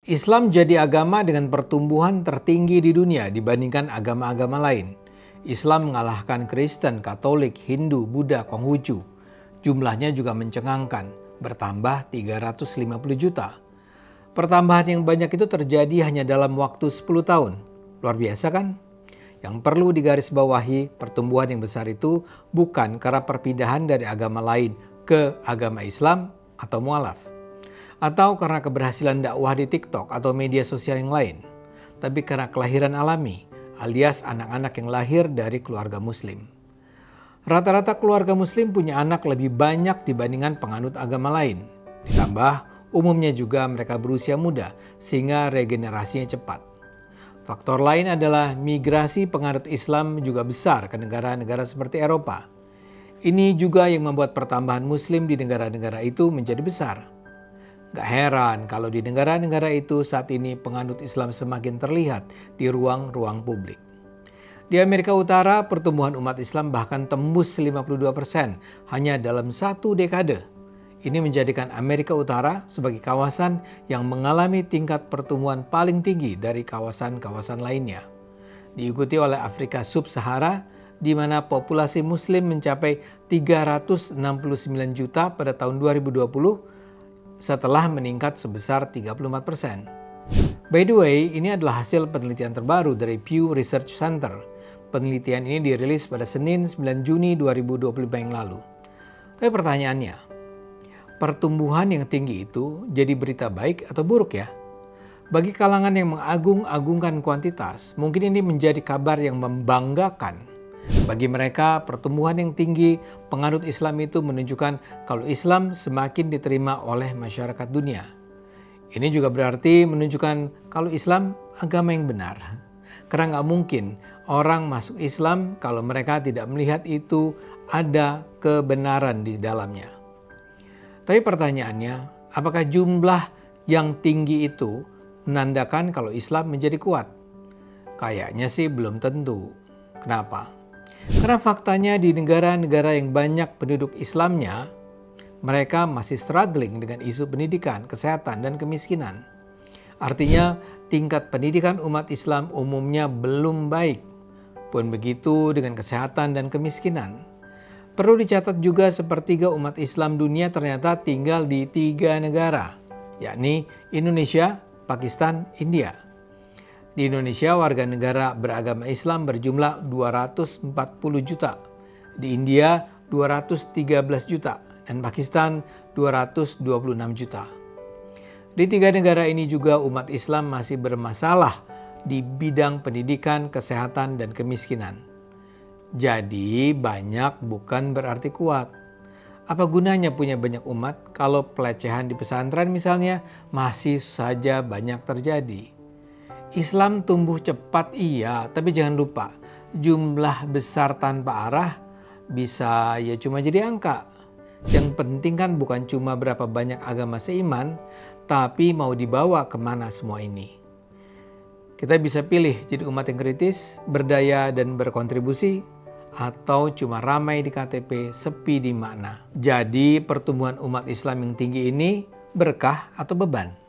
Islam jadi agama dengan pertumbuhan tertinggi di dunia dibandingkan agama-agama lain. Islam mengalahkan Kristen, Katolik, Hindu, Buddha, Konghucu. Jumlahnya juga mencengangkan, bertambah 350 juta. Pertambahan yang banyak itu terjadi hanya dalam waktu 10 tahun. Luar biasa kan? Yang perlu digarisbawahi, pertumbuhan yang besar itu bukan karena perpindahan dari agama lain ke agama Islam atau mualaf, atau karena keberhasilan dakwah di TikTok atau media sosial yang lain, tapi karena kelahiran alami, alias anak-anak yang lahir dari keluarga muslim. Rata-rata keluarga muslim punya anak lebih banyak dibandingkan penganut agama lain. Ditambah, umumnya juga mereka berusia muda, sehingga regenerasinya cepat. Faktor lain adalah migrasi penganut Islam juga besar ke negara-negara seperti Eropa. Ini juga yang membuat pertambahan muslim di negara-negara itu menjadi besar. Gak heran kalau di negara-negara itu saat ini penganut Islam semakin terlihat di ruang-ruang publik. Di Amerika Utara, pertumbuhan umat Islam bahkan tembus 52% hanya dalam satu dekade. Ini menjadikan Amerika Utara sebagai kawasan yang mengalami tingkat pertumbuhan paling tinggi dari kawasan-kawasan lainnya. Diikuti oleh Afrika Sub-Sahara, di mana populasi Muslim mencapai 369 juta pada tahun 2020, setelah meningkat sebesar 34%. By the way, ini adalah hasil penelitian terbaru dari Pew Research Center. Penelitian ini dirilis pada Senin 9 Juni 2025 yang lalu. Tapi pertanyaannya, pertumbuhan yang tinggi itu jadi berita baik atau buruk ya? Bagi kalangan yang mengagung-agungkan kuantitas, mungkin ini menjadi kabar yang membanggakan. Bagi mereka, pertumbuhan yang tinggi penganut Islam itu menunjukkan kalau Islam semakin diterima oleh masyarakat dunia. Ini juga berarti menunjukkan kalau Islam agama yang benar. Karena nggak mungkin orang masuk Islam kalau mereka tidak melihat itu ada kebenaran di dalamnya. Tapi pertanyaannya, apakah jumlah yang tinggi itu menandakan kalau Islam menjadi kuat? Kayaknya sih belum tentu. Kenapa? Karena faktanya di negara-negara yang banyak penduduk Islamnya, mereka masih struggling dengan isu pendidikan, kesehatan, dan kemiskinan. Artinya tingkat pendidikan umat Islam umumnya belum baik. Pun begitu dengan kesehatan dan kemiskinan. Perlu dicatat juga sepertiga umat Islam dunia ternyata tinggal di 3 negara, yakni Indonesia, Pakistan, India. Di Indonesia, warga negara beragama Islam berjumlah 240 juta. Di India, 213 juta. Dan Pakistan, 226 juta. Di 3 negara ini juga umat Islam masih bermasalah di bidang pendidikan, kesehatan, dan kemiskinan. Jadi, banyak bukan berarti kuat. Apa gunanya punya banyak umat kalau pelecehan di pesantren misalnya masih saja banyak terjadi? Islam tumbuh cepat iya, tapi jangan lupa jumlah besar tanpa arah bisa ya cuma jadi angka. Yang penting kan bukan cuma berapa banyak agama seiman, tapi mau dibawa kemana semua ini. Kita bisa pilih jadi umat yang kritis, berdaya dan berkontribusi, atau cuma ramai di KTP, sepi di makna. Jadi pertumbuhan umat Islam yang tinggi ini berkah atau beban?